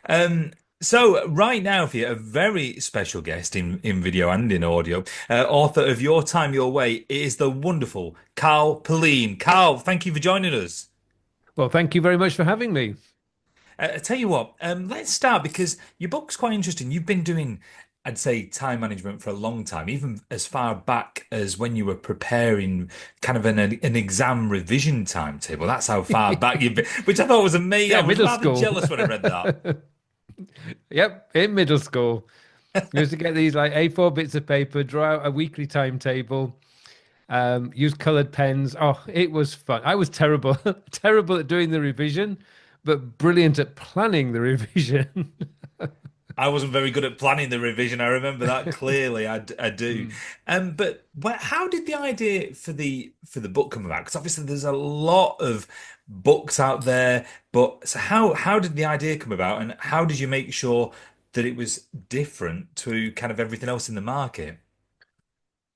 Um, so right now for you, a very special guest in video and in audio, author of Your Time, Your Way, it is the wonderful Carl Pullein. Carl, thank you for joining us. Well, thank you very much for having me. I tell you what, let's start because your book's quite interesting. You've been doing, I'd say, time management for a long time, even as far back as when you were preparing kind of an exam revision timetable. That's how far back you've been, which I thought was amazing. I Yeah, was middle rather school. jealous when I read that. Yep, in middle school. We used to get these like A4 bits of paper, draw out a weekly timetable, use colored pens. Oh, it was fun. I was terrible, terrible at doing the revision, but brilliant at planning the revision. I wasn't very good at planning the revision. I remember that clearly. I do. Mm. But how did the idea for the book come about? Because obviously there's a lot of books out there. But so how did the idea come about, and how did you make sure that it was different to kind of everything else in the market?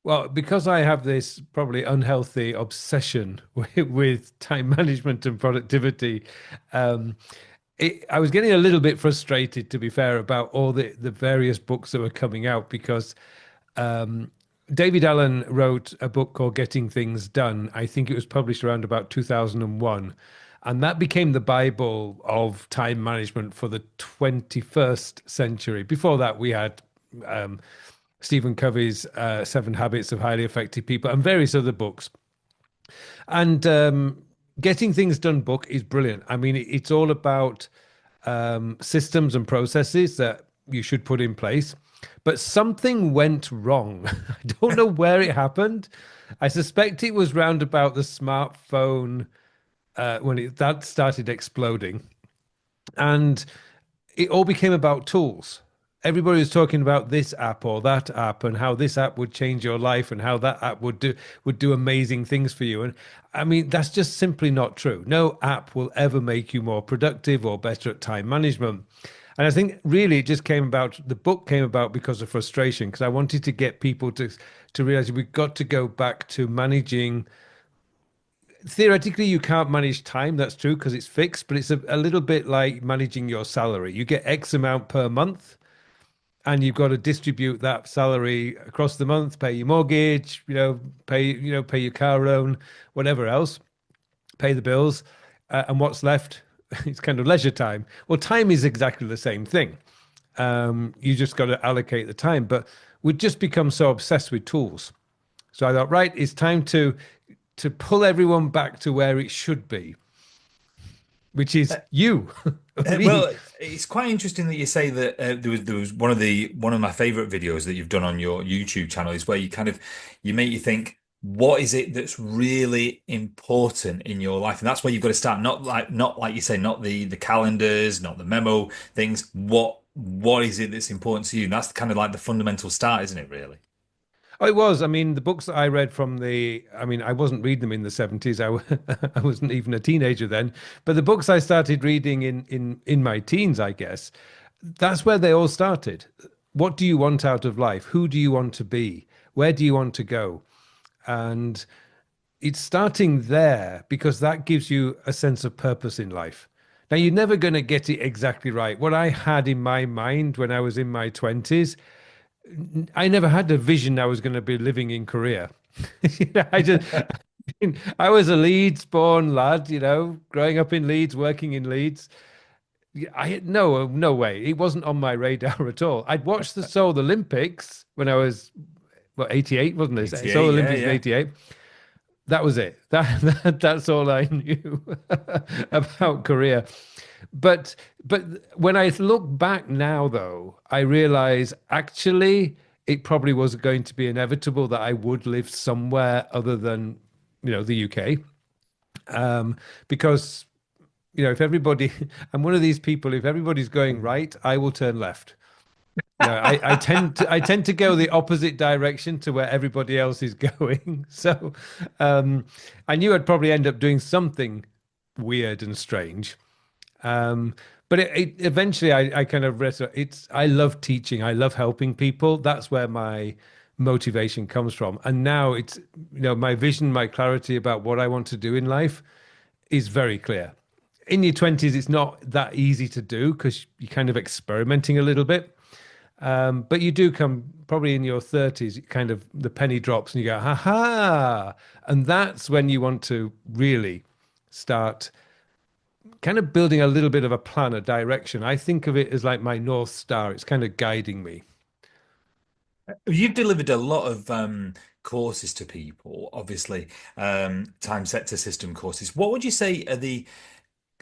Well, because I have this probably unhealthy obsession with time management and productivity, um, I was getting a little bit frustrated, to be fair, about all the various books that were coming out because um, David Allen wrote a book called Getting Things Done. I think it was published around about 2001. And that became the Bible of time management for the 21st century. Before that, we had um, Stephen Covey's Seven Habits of Highly Effective People and various other books. And Getting Things Done book is brilliant. I mean, it's all about systems and processes that you should put in place. But something went wrong. I don't know where it happened. I suspect it was round about the smartphone when that started exploding, and it all became about tools. Everybody was talking about this app or that app and how this app would change your life and how that app would do amazing things for you. And I mean, that's just simply not true. No app will ever make you more productive or better at time management. And I think really it just came about, the book came about because of frustration, because I wanted to get people to realize we've got to go back to managing. Theoretically, you can't manage time. That's true because it's fixed, but it's a little bit like managing your salary. You get X amount per month, and you've got to distribute that salary across the month, pay your mortgage, pay your car loan, whatever else, pay the bills, and what's left, it's kind of leisure time. Well, time is exactly the same thing. You just got to allocate the time, but we've just become so obsessed with tools. So I thought, right, it's time to pull everyone back to where it should be, which is you, me. Well, it's quite interesting that you say that there was one of my favorite videos that you've done on your YouTube channel is where you kind of you make you think what is it that's really important in your life, and that's where you've got to start. Not like you say, not the calendars, not the memo things. What is it that's important to you? And that's kind of like the fundamental start, isn't it? Really? Oh, it was. I mean, the books that I read I mean, I wasn't reading them in the 70s. I wasn't even a teenager then. But the books I started reading in my teens, I guess, that's where they all started. What do you want out of life? Who do you want to be? Where do you want to go? And it's starting there because that gives you a sense of purpose in life. Now, you're never going to get it exactly right. What I had in my mind when I was in my 20s, I never had a vision I was going to be living in Korea. I just, I was a Leeds born lad, growing up in Leeds, working in Leeds. I had no way. It wasn't on my radar at all. I'd watched the Seoul Olympics when I was, 88, wasn't it? Seoul 88, yeah, Olympics in yeah. 88. That was it. That's all I knew about Korea. But when I look back now, though, I realize actually it probably was going to be inevitable that I would live somewhere other than, the UK. Because, if everybody, I'm one of these people, if everybody's going right, I will turn left. I tend to go the opposite direction to where everybody else is going. So I knew I'd probably end up doing something weird and strange. Um, but eventually I kind of I love teaching. I love helping people. That's where my motivation comes from. And now it's, my vision, my clarity about what I want to do in life is very clear. in your 20s, it's not that easy to do because you're kind of experimenting a little bit. But you do come probably in your 30s, kind of the penny drops and you go, ha ha. And that's when you want to really start kind of building a little bit of a plan, a direction. I think of it as like my North Star. It's kind of guiding me. You've delivered a lot of courses to people, obviously, time sector system courses. What would you say are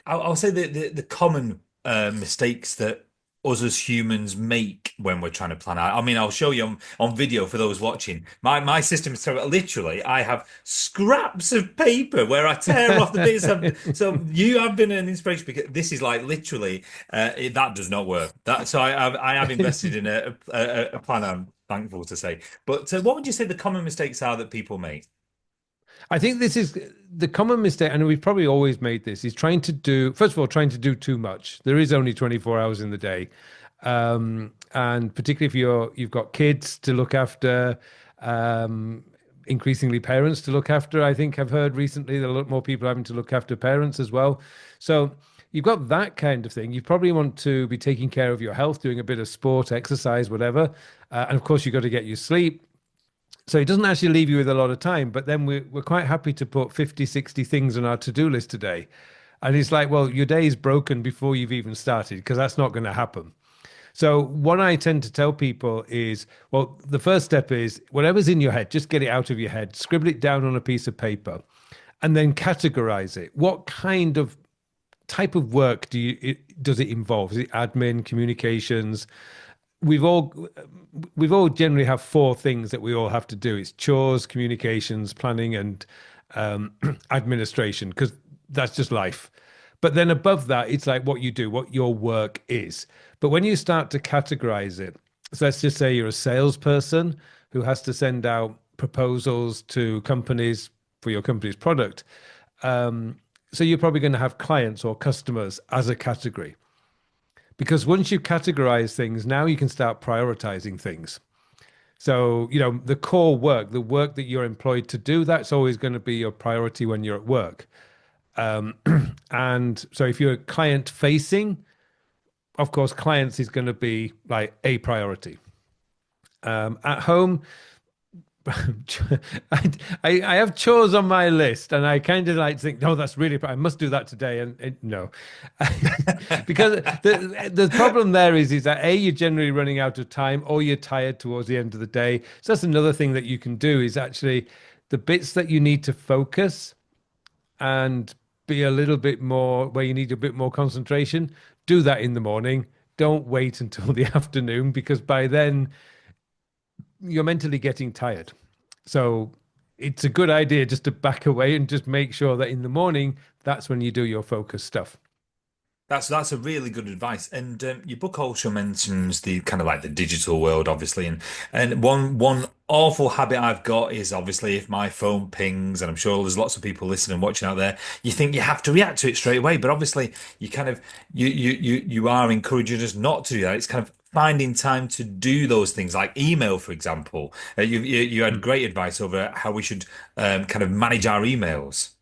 I'll say the common mistakes that us as humans make when we're trying to plan out. I mean, I'll show you on video for those watching. My system is terrible. Literally, I have scraps of paper where I tear off the bits of. So you have been an inspiration because this is like literally that does not work. I have invested in a plan. I'm thankful to say. But what would you say the common mistakes are that people make? I think this is the common mistake, and we've probably always made this, is trying to do, first of all, trying to do too much. There is only 24 hours in the day. And particularly if you've got kids to look after, increasingly parents to look after. I think I've heard recently that a lot more people having to look after parents as well. So you've got that kind of thing. You probably want to be taking care of your health, doing a bit of sport, exercise, whatever. And of course, you've got to get your sleep. So it doesn't actually leave you with a lot of time, but then we're quite happy to put 50, 60 things on our to-do list today. And it's like, well, your day is broken before you've even started because that's not going to happen. So what I tend to tell people is, well, the first step is whatever's in your head, just get it out of your head, scribble it down on a piece of paper, and then categorize it. What kind of type of work does it involve? Is it admin, communications? we've all we've all generally have four things that we all have to do. It's chores, communications, planning, and administration, because that's just life. But then above that, it's like what you do, what your work is. But when you start to categorize it, so let's just say you're a salesperson who has to send out proposals to companies for your company's product. So you're probably going to have clients or customers as a category. Because once you categorize things, now you can start prioritizing things. So, the core work, the work that you're employed to do, that's always going to be your priority when you're at work. And so if you're client facing, of course, clients is going to be like a priority. At home, I have chores on my list, and I kind of like think, no, that's really, I must do that today. And no, because the problem there is that you're generally running out of time, or you're tired towards the end of the day. So that's another thing that you can do, is actually the bits that you need to focus and be a little bit more, where you need a bit more concentration, do that in the morning. Don't wait until the afternoon, because by then you're mentally getting tired. So it's a good idea just to back away and just make sure that in the morning, that's when you do your focus stuff. That's a really good advice. And your book also mentions the kind of like the digital world, obviously. And one awful habit I've got is, obviously, if my phone pings, and I'm sure there's lots of people listening and watching out there, you think you have to react to it straight away. But obviously, you kind of you are encouraging us not to do that. It's kind of finding time to do those things, like email, for example. You had great advice over how we should kind of manage our emails.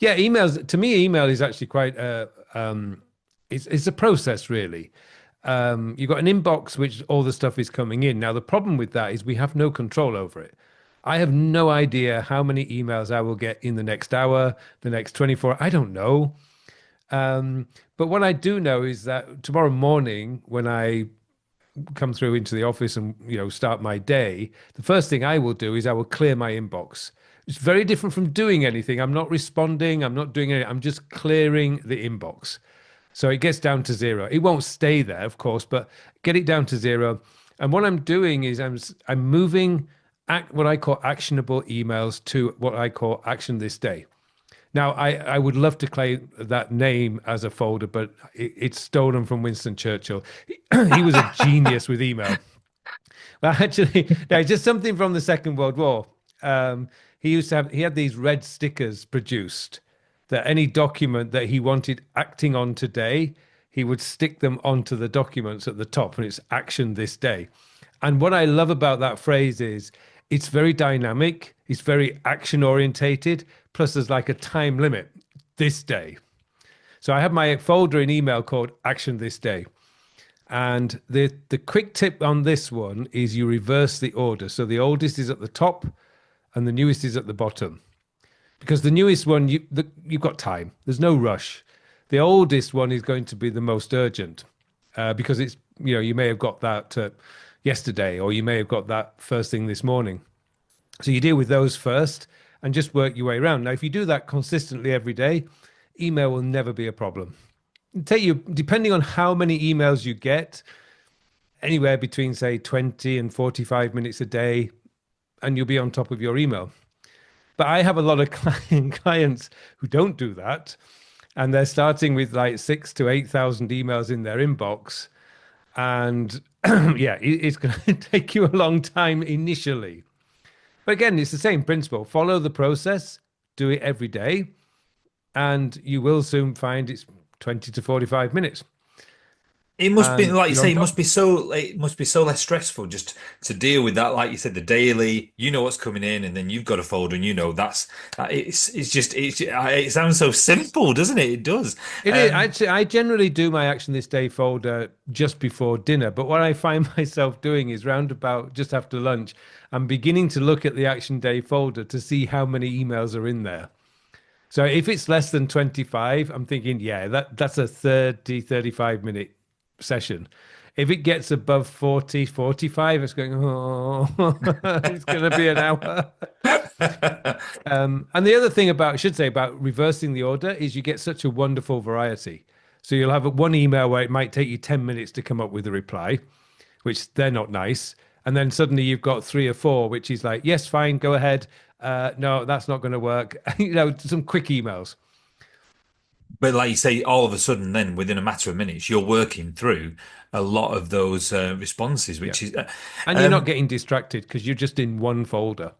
Yeah, emails, to me, email is actually quite it's a process, really. You've got an inbox which all the stuff is coming in. Now, the problem with that is we have no control over it. I have no idea how many emails I will get in the next hour, the next 24. I don't know. But what I do know is that tomorrow morning, when I come through into the office and start my day, the first thing I will do is I will clear my inbox. It's very different from doing anything. I'm not responding. I'm not doing anything. I'm just clearing the inbox. So it gets down to zero. It won't stay there, of course, but get it down to zero. And what I'm doing is I'm moving what I call actionable emails to what I call action this day. Now, I would love to claim that name as a folder, but it's stolen from Winston Churchill. He was a genius with email. Well, actually, no, just something from the Second World War. He had these red stickers produced that any document that he wanted acting on today, he would stick them onto the documents at the top, and it's action this day. And what I love about that phrase is it's very dynamic, it's very action orientated, plus there's like a time limit this day. So I have my folder in email called Action This Day. And the quick tip on this one is you reverse the order. So the oldest is at the top and the newest is at the bottom. Because the newest one, you've got time. There's no rush. The oldest one is going to be the most urgent because it's, you may have got that yesterday or you may have got that first thing this morning. So you deal with those first and just work your way around. Now, if you do that consistently every day, email will never be a problem. It'll take you, depending on how many emails you get, anywhere between, say, 20 and 45 minutes a day, and you'll be on top of your email. But I have a lot of clients who don't do that, and they're starting with like 6 to 8,000 emails in their inbox. And yeah, it's going to take you a long time initially. But again, it's the same principle. Follow the process, do it every day, and you will soon find it's 20 to 45 minutes. It must be, And like you you're say, on top. it must be so less stressful just to deal with that. Like you said, the daily, you know what's coming in, and then you've got a folder, and it sounds so simple, doesn't it? It does. It is Um, actually, I generally do my Action This Day folder just before dinner. But what I find myself doing is round about just after lunch, I'm beginning to look at the Action Day folder to see how many emails are in there. So if it's less than 25, I'm thinking, yeah, that's a 35 minute session. If it gets above 40, 45, it's going, oh, it's going to be an hour. And the other thing about, I should say, about reversing the order is you get such a wonderful variety. So you'll have one email where it might take you 10 minutes to come up with a reply, which they're not nice. And then suddenly you've got three or four, which is like, yes, fine, go ahead. No, that's not going to work. Some quick emails. but like you say, all of a sudden, then within a matter of minutes, you're working through a lot of those responses, Yeah. which is, And you're not um, getting distracted because you're just in one folder.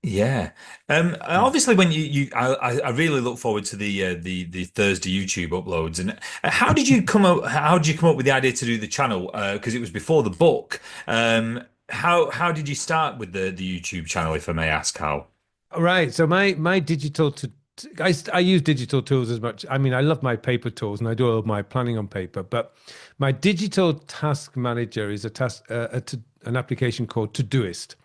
yeah. Mm. Obviously, when I really look forward to the Thursday YouTube uploads. And how did you come up? How did you come up with the idea to do the channel? Because it was before the book. How did you start with the YouTube channel, if I may ask how? Right. So my digital I use digital tools as much. I mean, I love my paper tools and I do all of my planning on paper, but my digital task manager is an application called Todoist.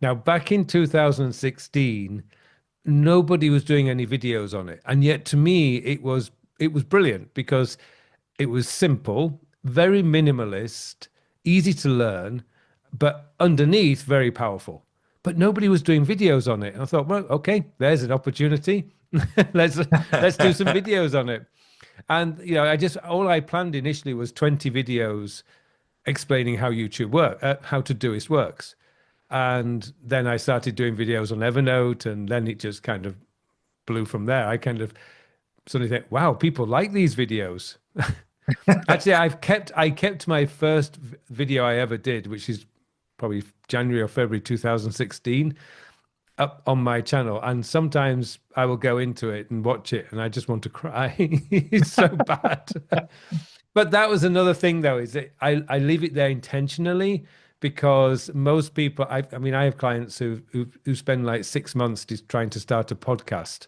Now, back in 2016, nobody was doing any videos on it, and yet to me, it was brilliant because it was simple, very minimalist, easy to learn, but underneath very powerful. But nobody was doing videos on it. And I thought, well, okay, there's an opportunity. let's let's do some videos on it. And I just all I planned initially was 20 videos explaining how YouTube how Todoist works. And then I started doing videos on Evernote, and then it just kind of blew from there. I kind of suddenly think, wow, people like these videos. Actually, I kept my first video I ever did, which is probably January or February 2016, up on my channel. And sometimes I will go into it and watch it, and I just want to cry. It's so bad. But that was another thing, though, is that I leave it there intentionally because most people, I mean, I have clients who spend like 6 months just trying to start a podcast,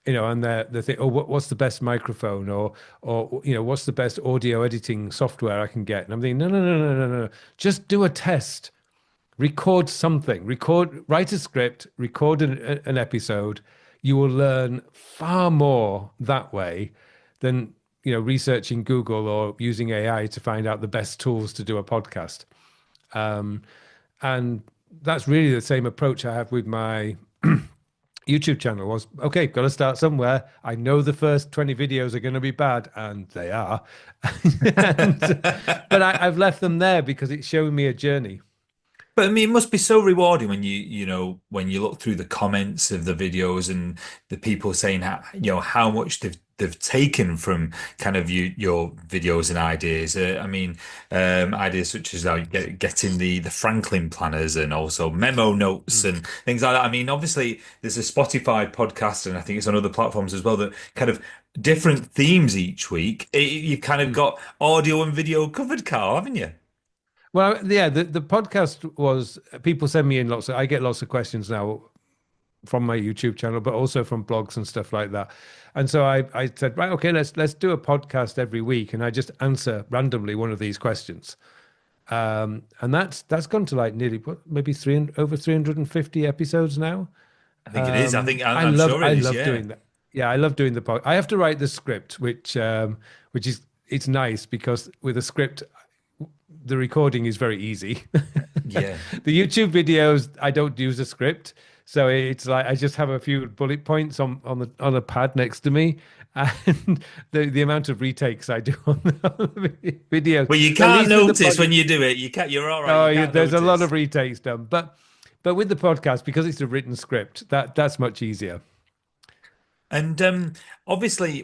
and they think, oh, what's the best microphone, or what's the best audio editing software I can get? And I'm thinking, no, no, no, no, no, no, just do a test, record something, write a script, record an episode. You will learn far more that way than researching Google or using AI to find out the best tools to do a podcast. Um, and that's really the same approach I have with my YouTube channel was, okay, got to start somewhere. I know the first 20 videos are going to be bad, and they are. But I've left them there because it's showing me a journey. But I mean, it must be so rewarding when when you look through the comments of the videos and the people saying how much they've taken from kind of your videos and ideas. I mean, ideas such as getting the Franklin planners and also memo notes Mm, and things like that. I mean, obviously there's a Spotify podcast and I think it's on other platforms as well that kind of different themes each week. You've kind of mm. got audio and video covered, Carl, haven't you? Well, yeah, the podcast was people send me in I get lots of questions now. from my YouTube channel, but also from blogs and stuff like that. And so I said, right, okay, let's do a podcast every week, and I just answer randomly one of these questions. And that's gone to like nearly maybe over 350 episodes now. I think it is. I think I I'm love sure I it is. love Yeah. doing that. Yeah, I love doing the pod. I have to write the script, which is it's nice because with a script, the recording is very easy. Yeah. The YouTube videos, I don't use a script, so it's like I just have a few bullet points on a pad next to me, and the amount of retakes I do on the videos. Well, you At can't least with the notice pod, when you do it. You can't. You're all right. oh, You can't there's a lot of notice. retakes done, but with the podcast because it's a written script, that's much easier. And obviously,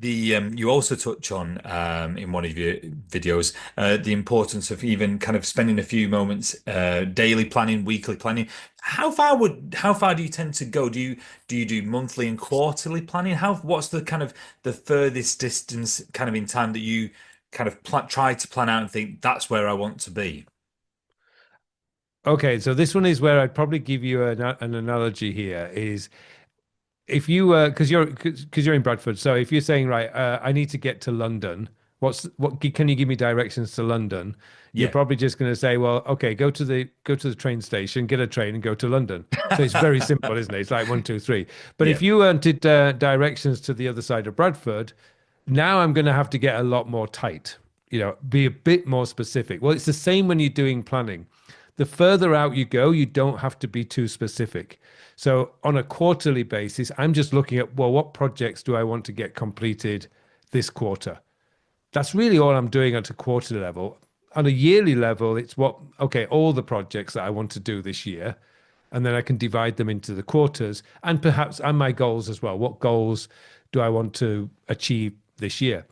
you also touch on in one of your videos the importance of even kind of spending a few moments daily planning, weekly planning. How far do you tend to go? Do you do monthly and quarterly planning? What's the kind of the furthest distance kind of in time that you kind of try to plan out and think that's where I want to be? Okay, so this one is where I'd probably give you an analogy here is if you were because you're in Bradford, so if you're saying right, I need to get to London, what can you give me directions to London? You're Yeah. probably just going to say, well, okay, go to the train station, get a train, and go to London. So it's very simple, isn't it? It's like one, two, three. But Yeah. if you wanted directions to the other side of Bradford, now I'm going to have to get a lot more tight. Be a bit more specific. Well, it's the same when you're doing planning. The further out you go, you don't have to be too specific. So on a quarterly basis, I'm just looking at, well, what projects do I want to get completed this quarter? That's really all I'm doing at a quarterly level. On a yearly level, it's okay, all the projects that I want to do this year. And then I can divide them into the quarters and perhaps, and my goals as well. What goals do I want to achieve this year?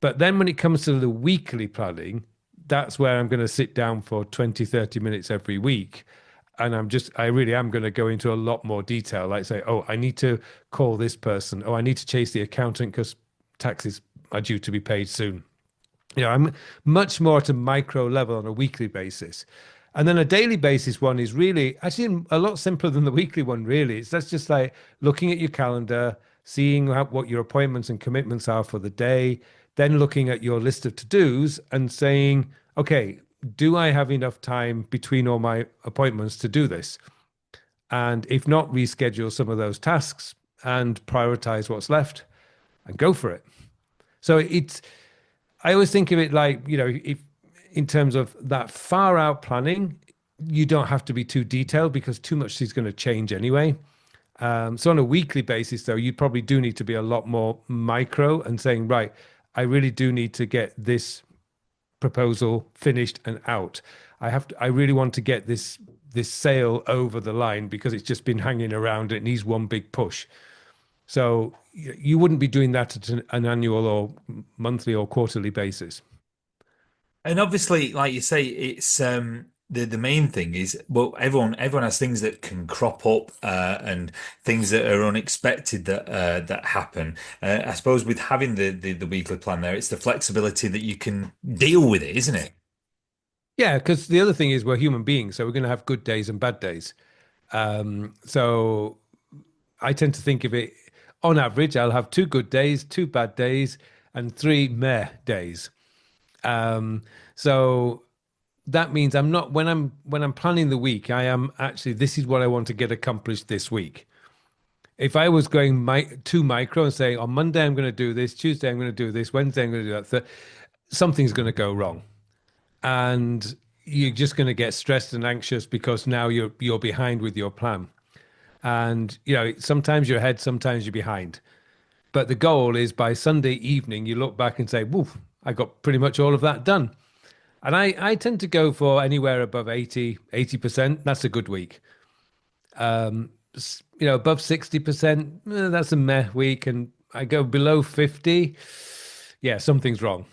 But then when it comes to the weekly planning, that's where I'm going to sit down for 20, 30 minutes every week. And I really am going to go into a lot more detail, like say, oh, I need to call this person. Oh, I need to chase the accountant because taxes are due to be paid soon. I'm much more at a micro level on a weekly basis. And then a daily basis one is really actually a lot simpler than the weekly one, really. That's just like looking at your calendar, seeing what your appointments and commitments are for the day, then looking at your list of to-dos and saying, okay, do I have enough time between all my appointments to do this? And if not, reschedule some of those tasks and prioritize what's left and go for it. So I always think of it like, if in terms of that far out planning, you don't have to be too detailed because too much is going to change anyway. So on a weekly basis, though, you probably do need to be a lot more micro and saying, right, I really do need to get this proposal finished and out. I really want to get this sale over the line because it's just been hanging around. It needs one big push. So you wouldn't be doing that at an annual or monthly or quarterly basis. And obviously, like you say, it's the main thing is well, everyone has things that can crop up and things that are unexpected that happen. I suppose with having the weekly plan there, it's the flexibility that you can deal with it, isn't it? Yeah, because the other thing is we're human beings, so we're going to have good days and bad days. So I tend to think of it on average, I'll have 2 good days, 2 bad days, and 3 meh days. So that means I'm not when I'm planning the week, I am actually this is what I want to get accomplished this week. If I was going too micro and saying on Monday I'm going to do this, Tuesday I'm going to do this, Wednesday I'm going to do that, something's going to go wrong, and you're just going to get stressed and anxious because now you're behind with your plan. And sometimes you're ahead, sometimes you're behind. But the goal is by Sunday evening, you look back and say, "Woof, I got pretty much all of that done." And I tend to go for anywhere above 80%. That's a good week. Above 60%, that's a meh week. And I go below 50, yeah, something's wrong.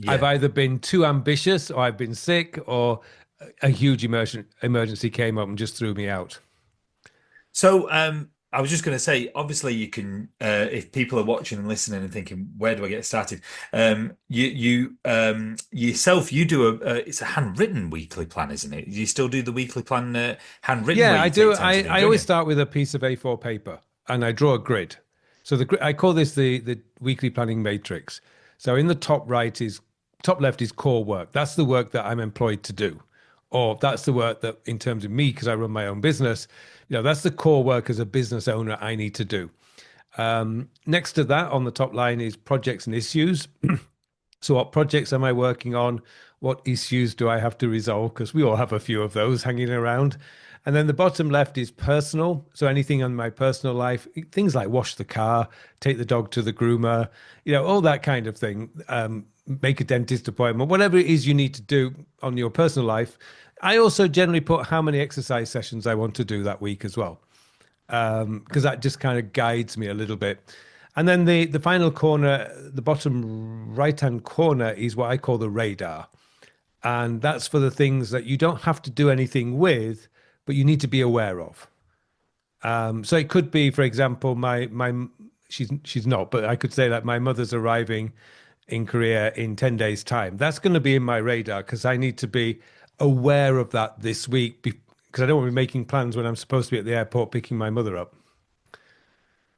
I've Yeah. either been too ambitious or I've been sick or a huge emergency came up and just threw me out. So I was just going to say, obviously, you can, if people are watching and listening and thinking, where do I get started? Yourself, you do it's a handwritten weekly plan, isn't it? You still do the weekly plan handwritten where Yeah, I you do. take time to do, I don't always you? start with a piece of A4 paper and I draw a grid. So I call this the weekly planning matrix. So in the top left is core work. That's the work that I'm employed to do. Or that's the work that in terms of me, because I run my own business, that's the core work as a business owner I need to do. Next to that on the top line is projects and issues. So, what projects am I working on? What issues do I have to resolve? Because we all have a few of those hanging around. And then the bottom left is personal. So, anything on my personal life, things like wash the car, take the dog to the groomer, all that kind of thing. Make a dentist appointment, whatever it is you need to do on your personal life. I also generally put how many exercise sessions I want to do that week as well, because that just kind of guides me a little bit. And then the final corner, the bottom right hand corner, is what I call the radar, and that's for the things that you don't have to do anything with, but you need to be aware of. So it could be, for example, my she's not, but I could say that my mother's arriving in Korea in 10 days' time. That's going to be in my radar because I need to be aware of that this week because I don't want to be making plans when I'm supposed to be at the airport picking my mother up.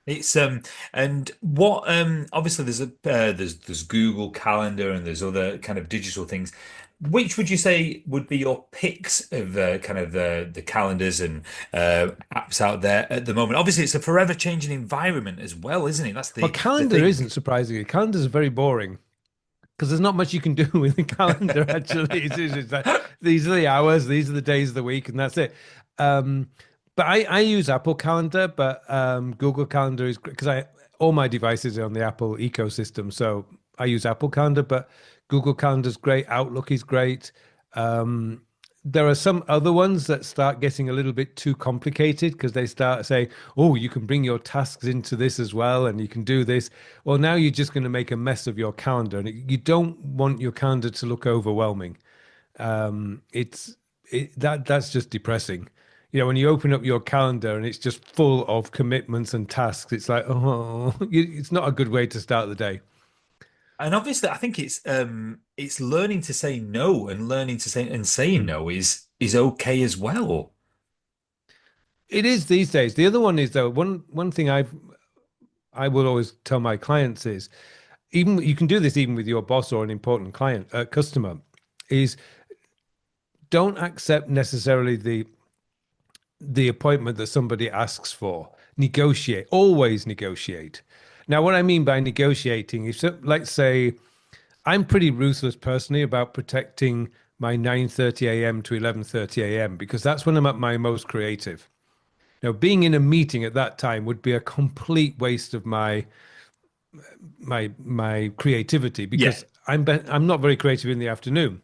It's and what obviously there's Google Calendar and there's other kind of digital things. Which would you say would be your picks of kind of the calendars and apps out there at the moment? Obviously, it's a forever changing environment as well, isn't it? That's Well, the calendar thing. isn't surprisingly. Calendars are very boring because there's not much you can do with the calendar. Actually, it's like, these are the hours, these are the days of the week, and that's it. Um, but I use Apple Calendar, but Google Calendar is because I all my devices are on the Apple ecosystem, so I use Apple Calendar. But Google Calendar is great. Outlook is great. Um, there are some other ones that start getting a little bit too complicated because they start saying, oh, you can bring your tasks into this as well and you can do this. Well, now you're just going to make a mess of your calendar and you don't want your calendar to look overwhelming. It's that's just depressing. When you open up your calendar and it's just full of commitments and tasks, it's like, oh, it's not a good way to start the day. And obviously, I think it's learning to say no and learning to say and saying Hmm. no is okay as well. It is these days. The other one is though, one thing I will always tell my clients is even you can do this even with your boss or an important client customer is don't accept necessarily the appointment that somebody asks for. Negotiate, always negotiate. Now, what I mean by negotiating is, let's say, I'm pretty ruthless personally about protecting my 9:30 a.m. to 11:30 a.m. because that's when I'm at my most creative. Being in a meeting at that time would be a complete waste of my creativity Yeah. because I'm not very creative in the afternoon.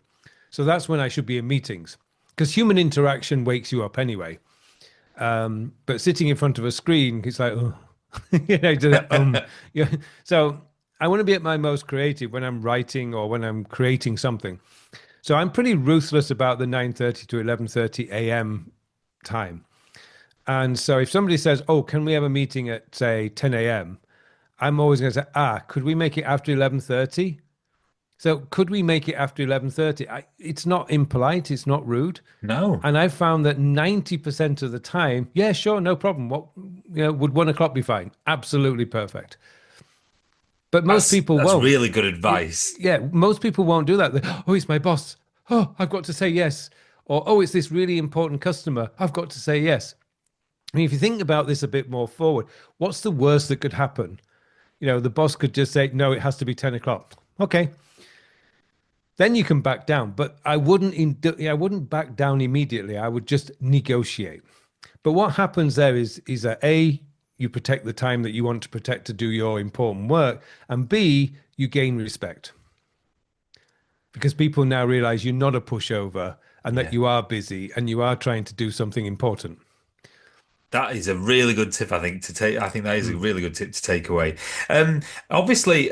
So that's when I should be in meetings because human interaction wakes you up anyway. But sitting in front of a screen, it's like, oh, yeah. So I want to be at my most creative when I'm writing or when I'm creating something. So I'm pretty ruthless about the 9:30 to 11:30 a.m. time. And so if somebody says, "Oh, can we have a meeting at say 10 a.m.?" I'm always going to say, could we make it after 11:30? So could we make it after 11:30? It's not impolite, it's not rude. No. And I've found that 90% of the time, yeah, sure, no problem. Would 1 o'clock be fine? Absolutely perfect. But most people That's won't. really good advice. Yeah, most people won't do that. Oh, it's my boss. Oh, I've got to say yes. Or, oh, it's this really important customer. I've got to say yes. I mean, if you think about this a bit more forward, what's the worst that could happen? The boss could just say, no, it has to be 10 o'clock. Okay. Then you can back down. But I wouldn't back down immediately. I would just negotiate. But what happens there is that A, you protect the time that you want to protect to do your important work, and B, you gain respect because people now realize you're not a pushover and that Yeah. you are busy and you are trying to do something important. That is a really good tip, I think, to take. I think that is a Mm. really good tip to take away. Obviously,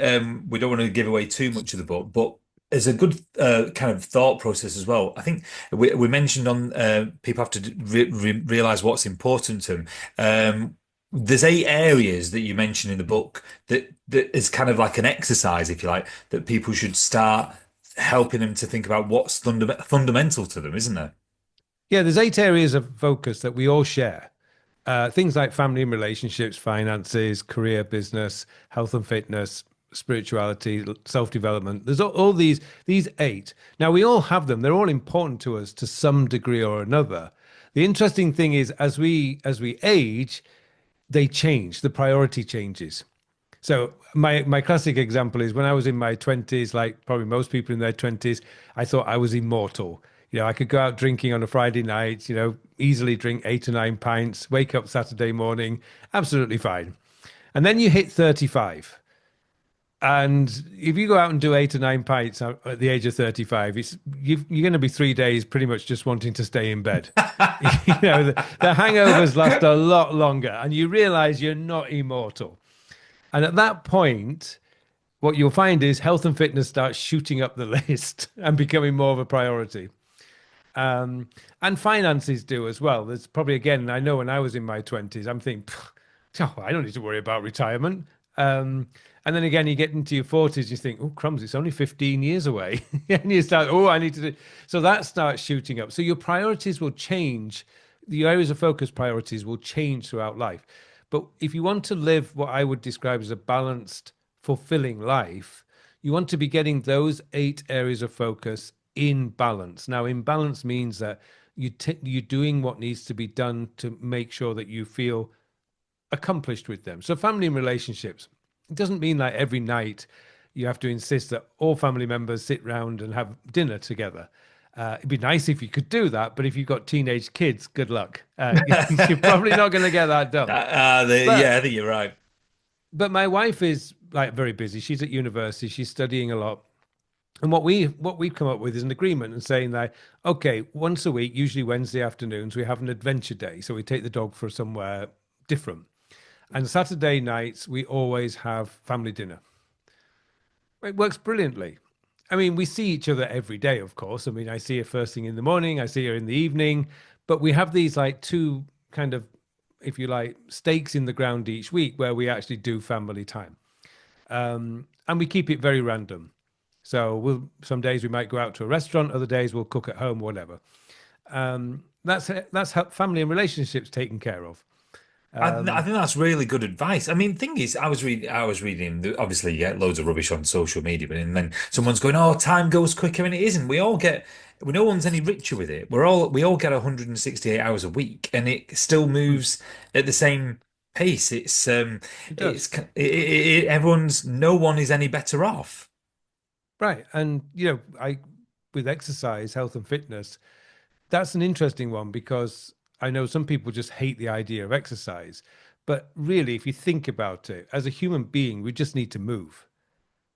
we don't want to give away too much of the book, but as a good kind of thought process as well. I think we mentioned on people have to realize what's important to them. there's 8 areas that you mentioned in the book that is kind of like an exercise, if you like, that people should start helping them to think about what's fundamental to them, isn't there? Yeah, there's 8 areas of focus that we all share. Things like family and relationships, finances, career, business, health and fitness, spirituality, self-development. There's all these eight. Now we all have them. They're all important to us to some degree or another. The interesting thing is as we age, they change. The priority changes. So my classic example is when I was in my 20s, like probably most people in their 20s, I thought I was immortal. I could go out drinking on a Friday night, easily drink 8 or 9 pints, wake up Saturday morning, absolutely fine. And then you hit 35. And if you go out and do 8 or 9 pints at the age of 35, you're going to be 3 days pretty much just wanting to stay in bed. The hangovers last a lot longer, and you realize you're not immortal. And at that point, what you'll find is health and fitness starts shooting up the list and becoming more of a priority. And finances do as well. There's probably, again, I know when I was in my 20s, I'm thinking, oh, I don't need to worry about retirement. And then again, you get into your 40s, you think, oh, crumbs, it's only 15 years away. And you start, oh, I need to do. So that starts shooting up. So your priorities will change. The areas of focus priorities will change throughout life. But if you want to live what I would describe as a balanced, fulfilling life, you want to be getting those 8 areas of focus in balance. Now, in balance means that you're doing what needs to be done to make sure that you feel accomplished with them. So family and relationships, it doesn't mean that every night you have to insist that all family members sit round and have dinner together. It'd be nice if you could do that, but if you've got teenage kids, good luck. You're probably not going to get that done. Yeah, But I think you're right. but my wife is like very busy. She's at university. She's studying a lot. And what we've come up with is an agreement and saying that, okay, once a week, usually Wednesday afternoons, we have an adventure day. So we take the dog for somewhere different. And Saturday nights, we always have family dinner. It works brilliantly. I mean, we see each other every day, of course. I mean, I see her first thing in the morning, I see her in the evening, but we have these like two kind of, if you like, stakes in the ground each week where we actually do family time. And we keep it very random. So some days we might go out to a restaurant, other days we'll cook at home, whatever. That's how family and relationships taken care of. I think that's really good advice. I mean, thing is, I was reading, obviously, you get loads of rubbish on social media, but and then someone's going, "Oh, time goes quicker," and it isn't. No one's any richer with it. We all get 168 hours a week, and it still Mm, moves at the same pace. it It's does. no one is any better off. Right. And, I, with exercise, health and fitness, that's an interesting one because I know some people just hate the idea of exercise. But really, if you think about it, as a human being, we just need to move.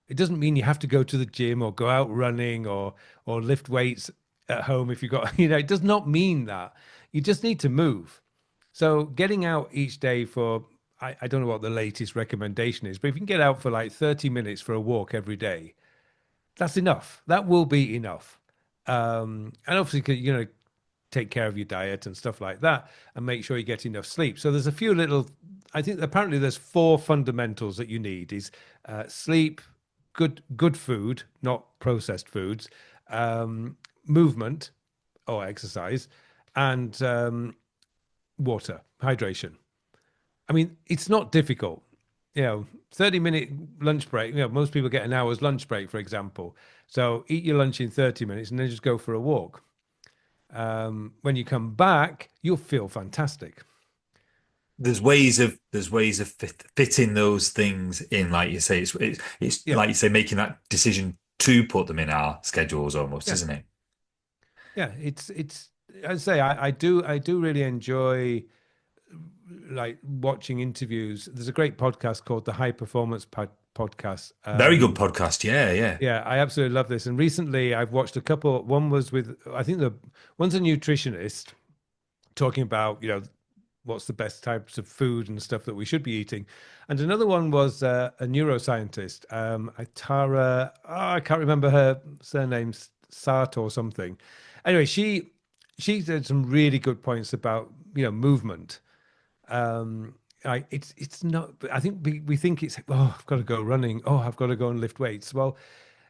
It doesn't mean you have to go to the gym or go out running or lift weights at home if you've got, it does not mean that. You just need to move. So getting out each day for, I don't know what the latest recommendation is, but if you can get out for like 30 minutes for a walk every day, that's enough. That will be enough. And obviously, take care of your diet and stuff like that and make sure you get enough sleep. So there's a few little, I think apparently there's 4 fundamentals that you need is sleep, good food, not processed foods, movement or exercise, and water, hydration. I mean, it's not difficult. 30-minute lunch break. Most people get an hour's lunch break, for example. So eat your lunch in 30 minutes and then just go for a walk. When you come back, you'll feel fantastic. There's ways of fitting those things in, like you say. It's Yeah, like you say, making that decision to put them in our schedules almost, yeah, isn't it? yeah. It's. I say I do really enjoy like watching interviews. There's a great podcast called the High Performance Podcast. Very good podcast. Yeah, yeah. Yeah, I absolutely love this. And recently, I've watched a couple. One was with I think the one's a nutritionist talking about what's the best types of food and stuff that we should be eating. And another one was a neuroscientist, Tara, I can't remember her surname, Sart or something. Anyway, she said some really good points about movement, it's not. I think we think it's, oh, I've got to go running. Oh, I've got to go and lift weights. Well,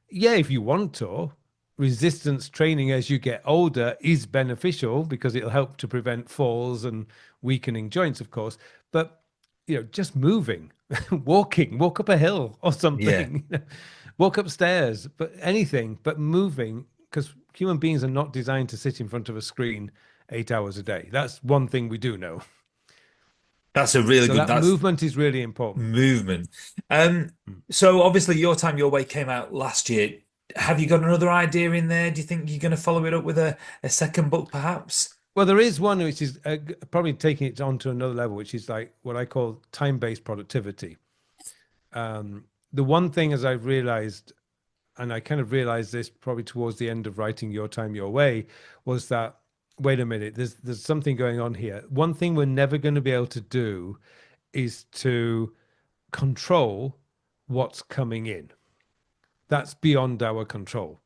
yeah, if you want to, resistance training as you get older is beneficial because it'll help to prevent falls and weakening joints, of course. But just moving, walk up a hill or Yeah. something, walk upstairs, but anything but moving, because human beings are not designed to sit in front of a screen 8 hours a day. That's one thing we do know. That's a really So good, that that's movement is really important. movement. Um, so obviously Your Time, Your Way came out last year. Have you got another idea in there? Do you think you're going to follow it up with a second book, perhaps? Well, there is one which is probably taking it on to another level, which is like what I call time-based productivity. The one thing, as I've realized, and I kind of realized this probably towards the end of writing Your Time, Your Way, was that, wait a minute, there's something going on here. One thing we're never going to be able to do is to control what's coming in. That's beyond our control.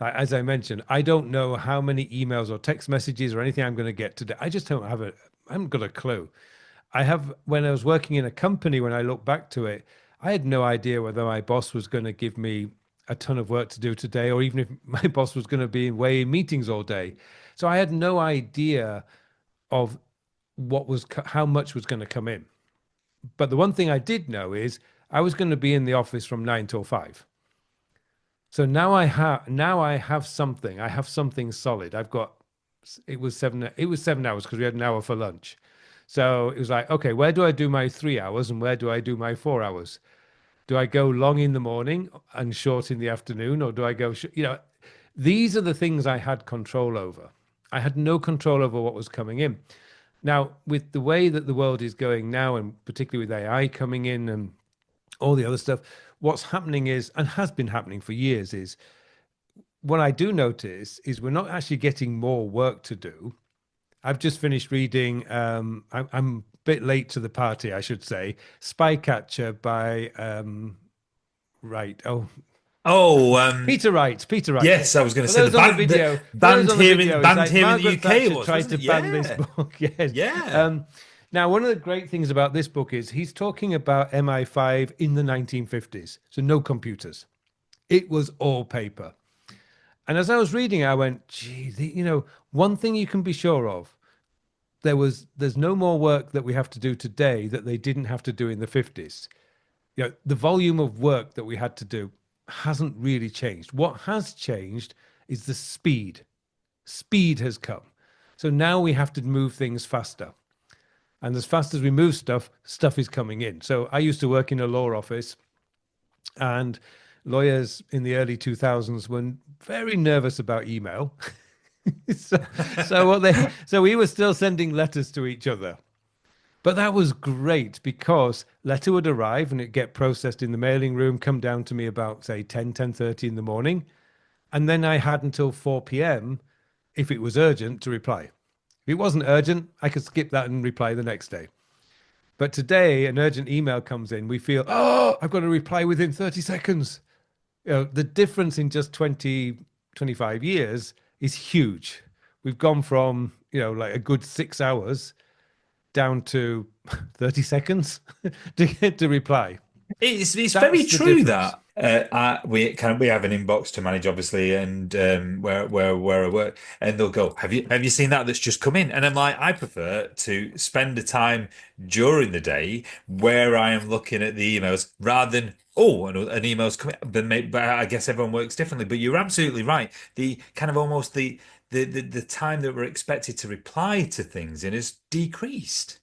As I mentioned, I don't know how many emails or text messages or anything I'm going to get today. I just don't have I haven't got a clue. When I was working in a company, when I look back to it, I had no idea whether my boss was going to give me a ton of work to do today, or even if my boss was going to be away in meetings all day. So I had no idea of how much was going to come in. But the one thing I did know is I was going to be in the office from 9 till 5. So now I have something. I have something solid. It was 7 hours because we had an hour for lunch. So it was like, okay, where do I do my 3 hours and where do I do my 4 hours? Do I go long in the morning and short in the afternoon, or do I go, these are the things I had control over. I had no control over what was coming in. Now, with the way that the world is going now, and particularly with AI coming in and all the other stuff, what's happening is, and has been happening for years, is what I do notice is we're not actually getting more work to do. I've just finished reading, I'm a bit late to the party, I should say, Spycatcher by, right, oh, Oh, Peter Wright, Peter Wright. yes, I was going to For say those on the video, for those on the video, it's banned like here in the Margaret UK it Thatcher was, tried wasn't to it? ban this Yeah. book. Yes. Yeah. Now, one of the great things about this book is he's talking about MI5 in the 1950s. So no computers. It was all paper. And as I was reading, I went, gee, one thing you can be sure of, there's no more work that we have to do today that they didn't have to do in the 50s. The volume of work that we had to do hasn't really changed. What has changed is the speed. Speed has come. So now we have to move things faster. And as fast as we move stuff, stuff is coming in. So I used to work in a law office, and lawyers in the early 2000s were very nervous about email. so, so we were still sending letters to each other. But that was great because letter would arrive and it'd get processed in the mailing room, come down to me about, say, 10:30 in the morning. And then I had until 4 p.m. if it was urgent to reply. If it wasn't urgent, I could skip that and reply the next day. But today, an urgent email comes in. We feel, oh, I've got to reply within 30 seconds. The difference in just 20, 25 years is huge. We've gone from, like a good 6 hours down to 30 seconds to reply. It's very That's the true difference. that we have an inbox to manage, obviously, and where I work, and they'll go, have you seen that that's just come in? And I'm like, I prefer to spend the time during the day where I am looking at the emails rather than, oh, an email's coming. But I guess everyone works differently. But you're absolutely right. The kind of almost the time that we're expected to reply to things in has decreased.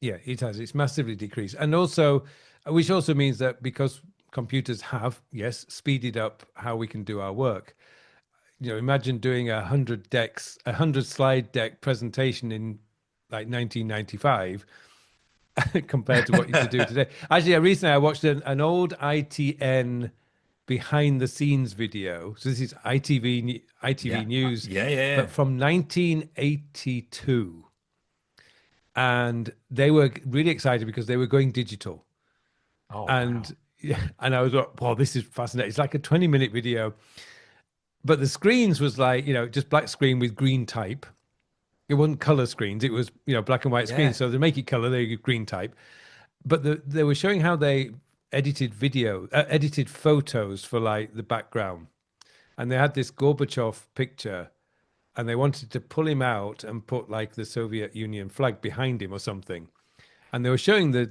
Yeah, it has. It's massively decreased. And also, which also means that because computers have, yes, speeded up how we can do our work. Imagine doing 100 slide deck presentation in like 1995 compared to what you could do today. Actually, recently I watched an old ITN behind the scenes video. So this is ITV Yeah, News, yeah, yeah. but from 1982. And they were really excited because they were going digital. Oh, wow. And yeah, and I was like, wow, this is fascinating. It's like a 20-minute video, but the screens was like, just black screen with green type. It wasn't color screens. It was, black and white screens. Yeah. So to make it color, they use green type. but they were showing how they edited photos for like the background, and they had this Gorbachev picture, and they wanted to pull him out and put like the Soviet Union flag behind him or something. And they were showing the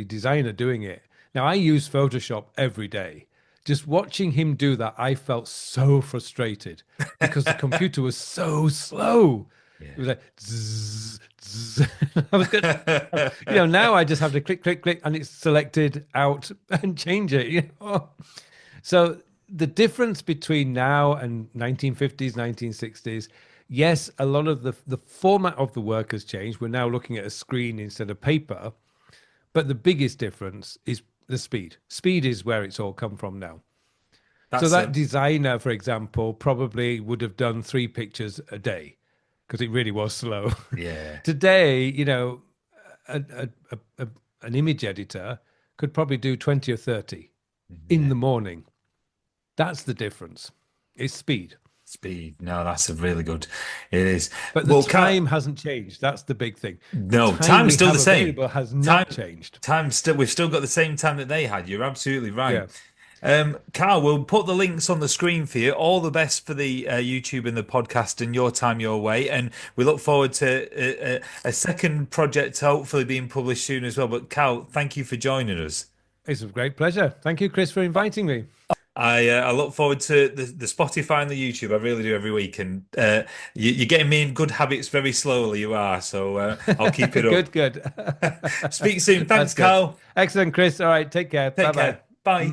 designer doing it. Now I use Photoshop every day. Just watching him do that, I felt so frustrated because the computer was so slow. It was Yeah. like zzz, zzz. I was good. Now I just have to click, click, click, and it's selected out and change it. So the difference between now and 1950s, 1960s, yes, a lot of the format of the work has changed. We're now looking at a screen instead of paper, but the biggest difference is the speed. Speed is where it's all come from now. So That's that a designer, for example, probably would have done 3 pictures a day because it really was slow. yeah. Today, a, an image editor could probably do 20 or 30 in Yeah. the morning. That's the difference. It's speed. Speed. No, that's a really good. It is. But the Well, Cal, time hasn't changed. That's the big thing. The no, time time's we still have the same. available has Time, not changed. time still. We've still got the same time that they had. You're absolutely right. Yeah, Carl, we'll put the links on the screen for you. All the best for the YouTube and the podcast and your time your way. And we look forward to a second project hopefully being published soon as well. But Carl, thank you for joining us. it's a great pleasure. Thank you, Chris, for inviting me. I look forward to the Spotify and the YouTube. I really do every week, and you're getting me in good habits very slowly. You are, so I'll keep it up. Good, good. Speak soon. That's Thanks, good. Carl. Excellent, Chris. All right, take care. Bye Take bye. care. Bye.